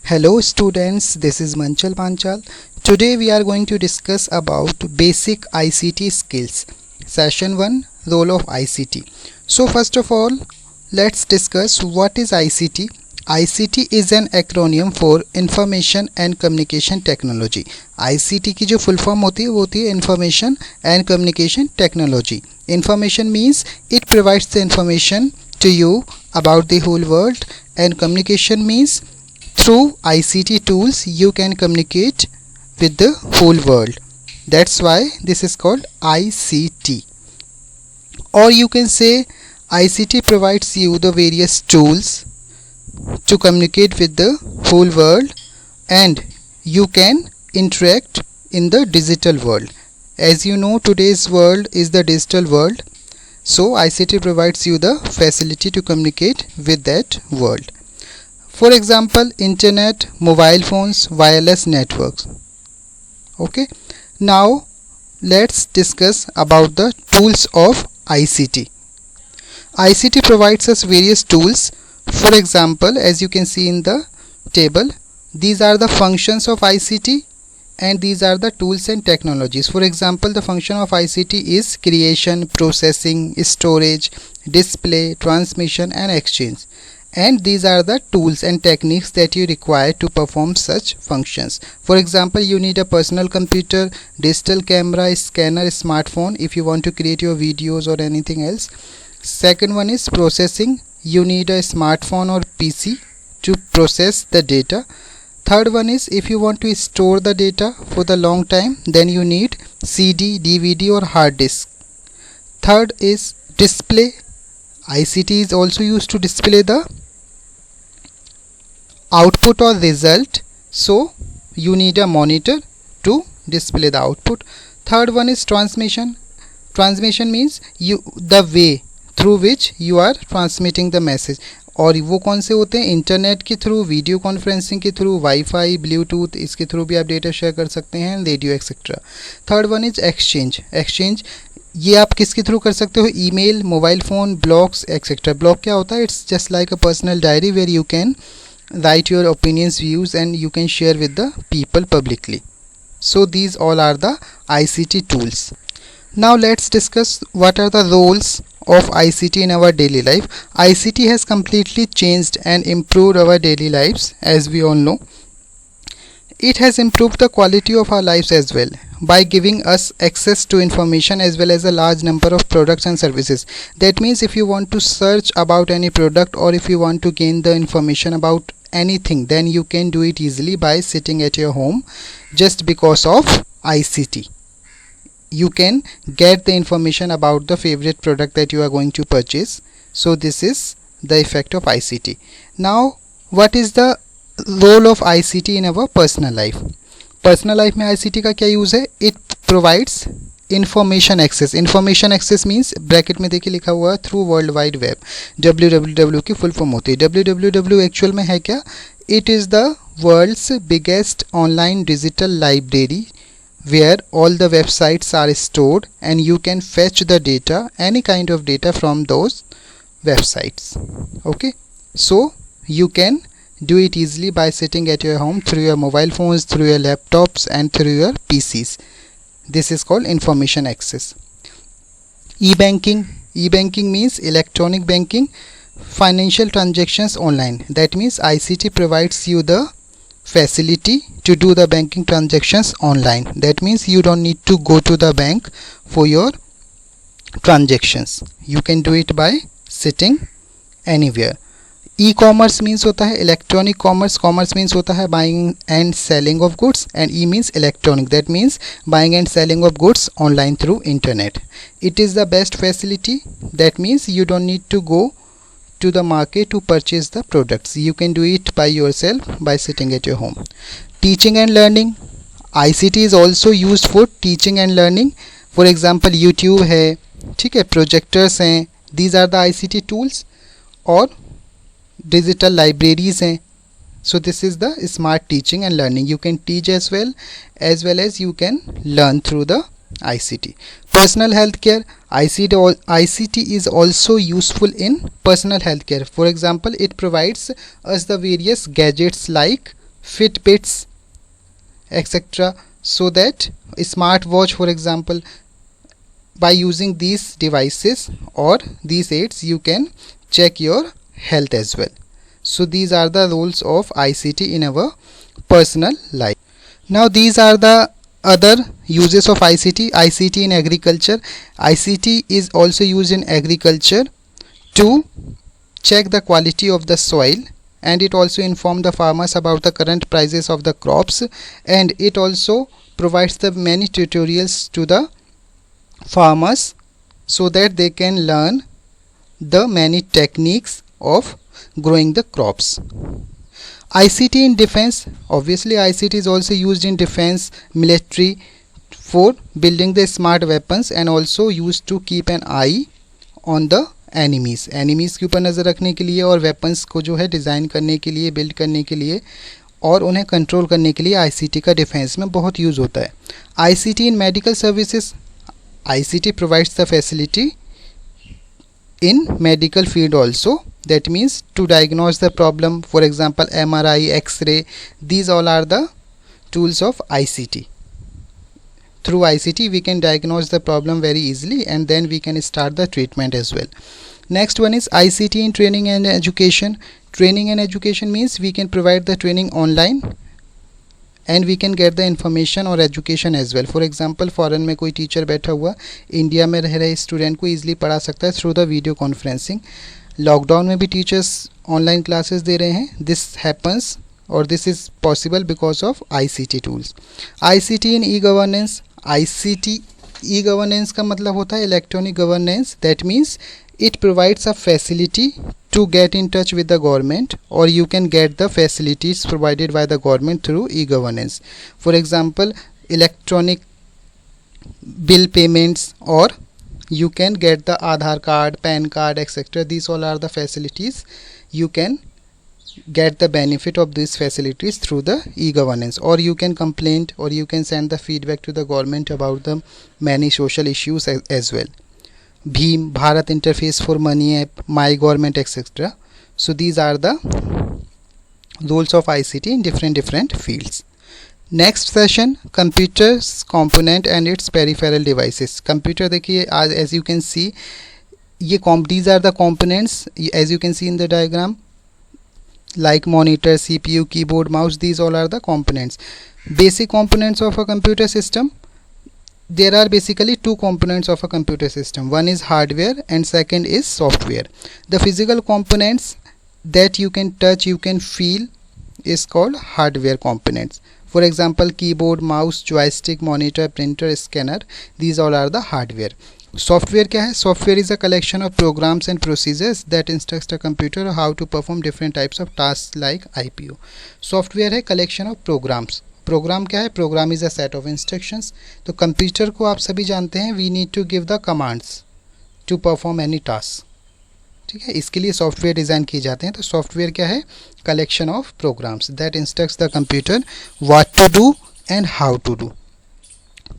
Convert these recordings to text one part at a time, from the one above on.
Hello students, this is Manchal Panchal. Today we are going to discuss about basic ICT skills. Session 1, role of ICT. So first of all, let's discuss what is ICT. ICT is an acronym for Information and Communication Technology. ICT की जो full form होती है Information and Communication Technology. Information means it provides the information to you about the whole world, and communication means through ICT tools you can communicate with the whole world. That's why this is called ICT. Or you can say ICT provides you the various tools to communicate with the whole world, and you can interact in the digital world. As you know, today's world is the digital world, so ICT provides you the facility to communicate with that world. For example, internet, mobile phones, wireless networks. Okay, now let's discuss about the tools of ICT. ICT provides us various tools. For example, as you can see in the table, these are the functions of ICT and these are the tools and technologies. For example, the function of ICT is creation, processing, storage, display, transmission and exchange. And these are the tools and techniques that you require to perform such functions. For example, you need a personal computer, digital camera, scanner, smartphone if you want to create your videos or anything else. Second one is processing. You need a smartphone or PC to process the data. Third one is if you want to store the data for the long time, then you need CD, DVD or hard disk. Third is display. ICT is also used to display the output or result, so you need a monitor to display the output. Third one is transmission. Transmission means the way through which you are transmitting the message. और वो कौन से होते हैं? Internet के through, video conferencing के through, wifi, bluetooth, इसके through भी आप डेटा शेयर कर सकते हैं, radio etcetera. Third one is exchange. Exchange ये आप किसके थ्रू कर सकते हो? Email, mobile phone, blogs etcetera. Blog क्या होता है? It's just like a personal diary where you can write your opinions, views and you can share with the people publicly. So these all are the ICT tools. Now let's discuss what are the roles of ICT in our daily life. ICT has completely changed and improved our daily lives, as we all know. It has improved the quality of our lives as well by giving us access to information as well as a large number of products and services. That means if you want to search about any product or if you want to gain the information about anything, then you can do it easily by sitting at your home. Just because of ICT, you can get the information about the favorite product that you are going to purchase. So this is the effect of ICT. Now what is the role of ICT in our personal life? Personal life में ICT का क्या use है? It provides information access. Information access means bracket में देखिए लिखा हुआ है through world wide web. www की फुल फॉर्म होती है. www एक्चुअल में है क्या? It is the world's biggest online digital library where all the websites are stored and you can fetch the data, any kind of data from those websites. Okay, so you can do it easily by sitting at your home through your mobile phones, through your laptops and through your PCs. This is called information access. E-banking. E-banking means electronic banking, financial transactions online. That means ICT provides you the facility to do the banking transactions online. That means you don't need to go to the bank for your transactions. You can do it by sitting anywhere. E-commerce means होता है electronic commerce. Commerce means होता है buying and selling of goods, and E means electronic. That means buying and selling of goods online through internet. It is the best facility. That means you don't need to go to the market to purchase the products. You can do it by yourself by sitting at your home. Teaching and learning. ICT is also used for teaching and learning. For example, YouTube है, ठीक है, projectors हैं. These are the ICT tools. और digital libraries हैं. So this is the smart teaching and learning. You can teach as well as you can learn through the ICT. Personal healthcare. ICT is also useful in personal healthcare. For example, it provides us the various gadgets like Fitbits, etc. So that smart watch, for example, by using these devices or these aids you can check your health as well. So these are the roles of ICT in our personal life. Now these are the other uses of ICT. ICT in agriculture. ICT is also used in agriculture to check the quality of the soil, and it also informs the farmers about the current prices of the crops, and it also provides the many tutorials to the farmers so that they can learn the many techniques of growing the crops. ICT in defense. Obviously ICT is also used in defense, military, for building the smart weapons and also used to keep an eye on the enemies के ऊपर नज़र रखने के लिए और weapons को जो है डिज़ाइन करने के लिए, बिल्ड करने के लिए और उन्हें कंट्रोल करने के लिए आईसीटी का डिफेंस में बहुत यूज़ होता है. ICT in medical services. ICT provides the facility in medical field also, that means to diagnose the problem, for example MRI, X-ray, these all are the tools of ICT. Through ICT we can diagnose the problem very easily and then we can start the treatment as well. Next one is ICT in training and education. Training and education means we can provide the training online and we can get the information और education as well. For example foreign में कोई teacher बैठा हुआ India में रह रहे student को easily पढ़ा सकता है through the video conferencing. Lockdown में भी टीचर्स ऑनलाइन क्लासेस दे रहे हैं. दिस हैपन्स और this is possible because of ICT tools. ICT in e governance. ICT e governance का मतलब होता है electronic governance. That means it provides a facility to get in touch with the government, or you can get the facilities provided by the government through e-governance. For example electronic bill payments, or you can get the Aadhaar card, PAN card, etc. These all are the facilities. You can get the benefit of these facilities through the e-governance, or you can complain or you can send the feedback to the government about the many social issues as well. Bheem, Bharat Interface for Money App, My Government, etc. So these are the roles of ICT in different fields. Next session, computers, component and its peripheral devices. Computer देखिए, as you can see, these are the components as you can see in the diagram, like monitor, CPU, keyboard, mouse. These all are the components. Basic components of a computer system. There are basically two components of a computer system. One is hardware and second is software. The physical components that you can touch, you can feel, is called hardware components. For example keyboard, mouse, joystick, monitor, printer, scanner. These all are the hardware. Software क्या है? Software is a collection of programs and procedures that instruct a computer how to perform different types of tasks like IPO. Software है collection of programs. Program क्या है? Program is a set of instructions. तो computer को आप सभी जानते हैं, we need to give the commands to perform any task. ठीक है, इसके लिए सॉफ्टवेयर डिज़ाइन किए जाते हैं. तो सॉफ्टवेयर क्या है? Collection of programs that instructs the computer what to do and how to do.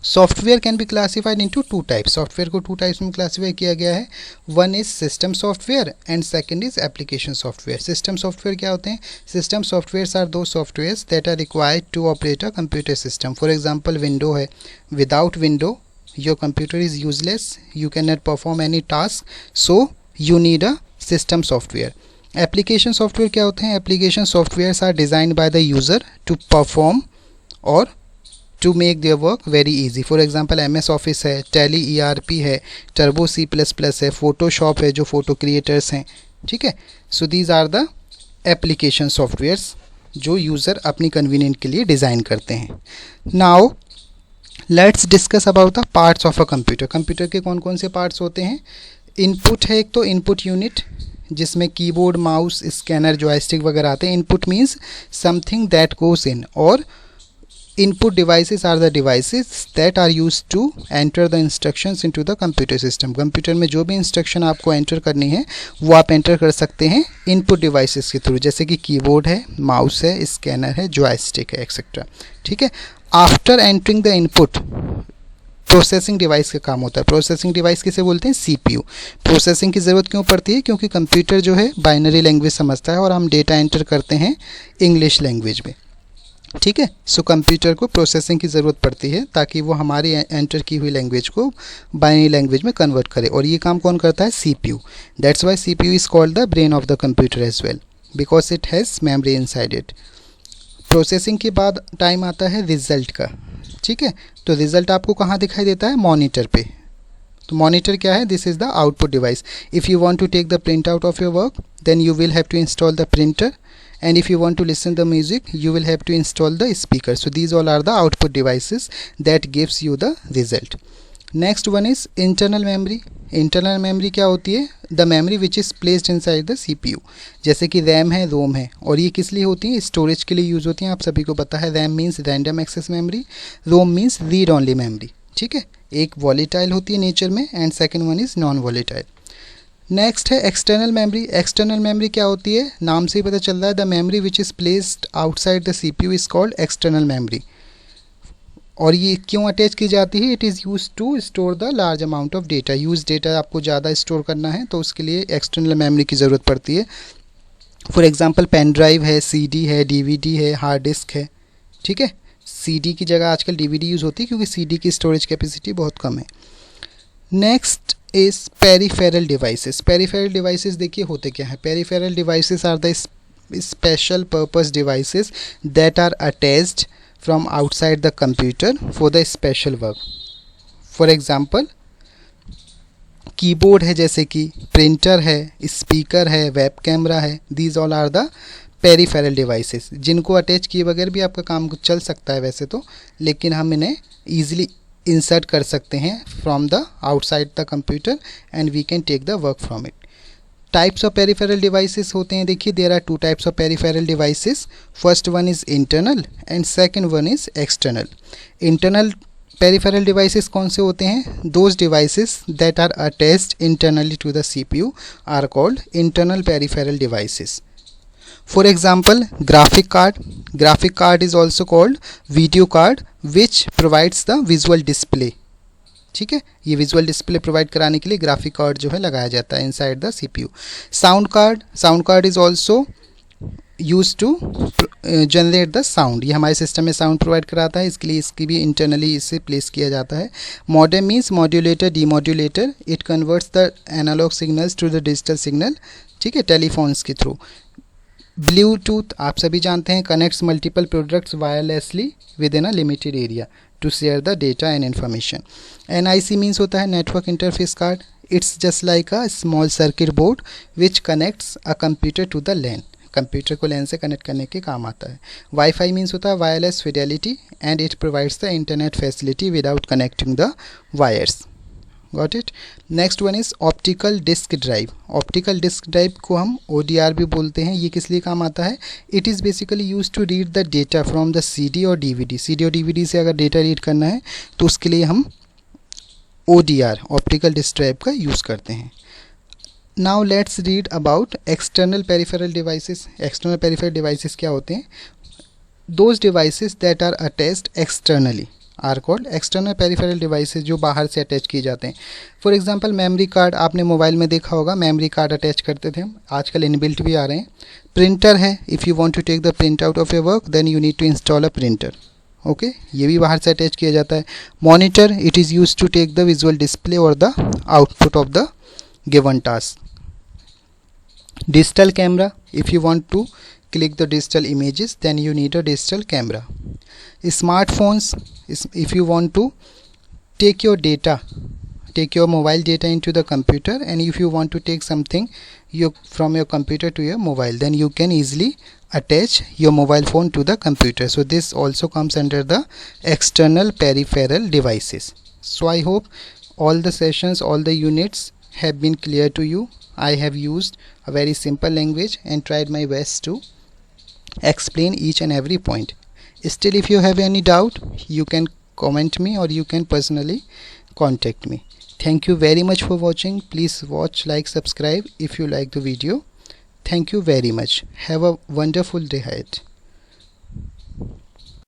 Software can be classified into two types. Software को टू टाइप्स में क्लासीफाई किया गया है. One is system software and second is application software. System software क्या होते हैं? System softwares are those softwares that are required to operate a computer system. For example window है. Without window your computer is useless. You can not perform any task, so you need a system software. Application software क्या होते हैं? Application softwares are designed by the user to perform और to make their work very easy. For example MS Office है, Tally ERP है, Turbo C++ है, Photoshop है जो photo creators हैं. ठीक है, so these are the application softwares जो यूज़र अपनी कन्वीनियंट के लिए डिज़ाइन करते हैं. Now let's discuss about the parts of a computer. Computer के कौन कौन से पार्ट्स होते हैं? इनपुट है एक, तो इनपुट यूनिट जिसमें कीबोर्ड, माउस, स्कैनर, जॉयस्टिक वगैरह आते हैं. Input means something that goes in, और input devices are the devices that are used to enter the instructions into the computer system. Computer में जो भी इंस्ट्रक्शन आपको एंटर करनी है वो आप एंटर कर सकते हैं इनपुट डिवाइसेस के थ्रू, जैसे कि कीबोर्ड है, माउस है, स्कैनर है, जॉयस्टिक है, एक्सेट्रा. ठीक है, after entering the input processing device का काम होता है. प्रोसेसिंग डिवाइस किसे बोलते हैं? CPU. प्रोसेसिंग की ज़रूरत क्यों पड़ती है? क्योंकि कंप्यूटर जो है बाइनरी लैंग्वेज समझता है और हम डेटा एंटर करते हैं इंग्लिश लैंग्वेज में. ठीक है। सो कंप्यूटर को प्रोसेसिंग की ज़रूरत पड़ती है ताकि वो हमारी एंटर की हुई लैंग्वेज को बाइनरी लैंग्वेज में कन्वर्ट करे, और ये काम कौन करता है? CPU। That's why CPU is called the brain of the computer as well because it has memory inside it. Processing के बाद टाइम आता है रिजल्ट का, ठीक है। तो रिजल्ट आपको कहाँ दिखाई देता है? मॉनिटर पे। तो मॉनिटर क्या है? This is the output device. If you want to take the print out of your work then you will have to install the printer, and if you want to listen the music you will have to install the speaker. So these all are the output devices that gives you the result. Next one is internal memory. Internal memory क्या होती है? The memory which is placed inside the CPU। जैसे कि RAM है, रोम है, और ये किस लिए होती है? स्टोरेज के लिए यूज़ होती हैं। आप सभी को पता है RAM means random access memory, ROM means read only memory, ठीक है। एक वॉलेटाइल होती है नेचर में and second one is non volatile. Next है एक्सटर्नल मेमोरी। एक्सटर्नल मेमोरी क्या होती है? नाम से ही पता चल रहा है, the memory which is placed outside the CPU is called external memory. और ये क्यों अटैच की जाती है? It is use to store the large amount of data. Use data आपको ज़्यादा स्टोर करना है तो उसके लिए एक्सटर्नल मेमोरी की ज़रूरत पड़ती है। फॉर एग्जांपल पेन ड्राइव है, CD है, DVD है, हार्ड डिस्क है, ठीक है। CD की जगह आजकल DVD यूज़ होती है क्योंकि CD की स्टोरेज कैपेसिटी बहुत कम है। Next is peripheral devices. Peripheral devices देखिए होते क्या है? Peripheral devices are the special purpose devices that are attached from outside the computer for the special work. For example keyboard है, जैसे कि प्रिंटर है, स्पीकर है, वेब कैमरा है, these all are the peripheral devices जिनको attach किए बगैर भी आपका काम चल सकता है वैसे तो, लेकिन हम इन्हें ईजिली इंसर्ट कर सकते हैं from the outside the computer and we can take the work from it. Types of peripheral devices होते हैं। देखिए there are two types of peripheral devices. First one is internal and second one is external. Internal peripheral devices कौन से होते हैं? Those devices that are attached internally to the CPU are called internal peripheral devices. For example graphic card. Graphic card is also called video card which provides the visual display, ठीक है। ये visual display provide कराने के लिए graphic card जो है लगाया जाता है inside the CPU। Sound card. Sound card is also use to generate the sound. ये हमारे सिस्टम में साउंड प्रोवाइड कराता है, इसके लिए इसकी भी इंटरनली इसे प्लेस किया जाता है। Modem means modulator, demodulator. It converts the analogue signals to the digital signal, ठीक है, टेलीफोन्स के थ्रू। ब्लूटूथ आप सभी जानते हैं, connects multiple products wirelessly with in a limited area to share the data and information. NIC means होता है network interface card. It's just like a small circuit board which connects a computer to the LAN. Computer को LAN से connect करने के काम आता है। Wifi means होता है wireless Fidelity and it provides the internet facility without connecting the wires. Got it. Next one is optical disc drive. Optical disc drive को हम ODR भी बोलते हैं। ये किस लिए काम आता है? It is basically use to read the data from the CD और DVD। CD और DVD से अगर डेटा रीड करना है तो उसके लिए हम ODR ऑप्टिकल डिस्क ड्राइव का यूज़ करते हैं। Now let's read about external peripheral devices. External peripheral devices क्या होते हैं? Those devices that are attached externally are called external peripheral devices, जो बाहर से अटैच किए जाते हैं। फॉर एग्जांपल मेमोरी कार्ड, आपने मोबाइल में देखा होगा मेमोरी कार्ड अटैच करते थे हम, आजकल इनबिल्ट भी आ रहे हैं। प्रिंटर है, if you want to take the print out of your work then you need to install a printer, okay, ये भी बाहर से अटैच किया जाता है। Monitor, it is use to take the visual display और the output of the given task. Digital camera, if you want to click the digital images then you need a digital camera. Smartphones, if you want to take your data, take your mobile data into the computer, and if you want to take something from your computer to your mobile then you can easily attach your mobile phone to the computer. So this also comes under the external peripheral devices. So I hope all the sessions, all the units have been clear to you. I have used a very simple language and tried my best to explain each and every point. Still if you have any doubt you can comment me or you can personally contact me. Thank you very much for watching. Please watch, like, subscribe if you like the video. Thank you very much. Have a wonderful day ahead.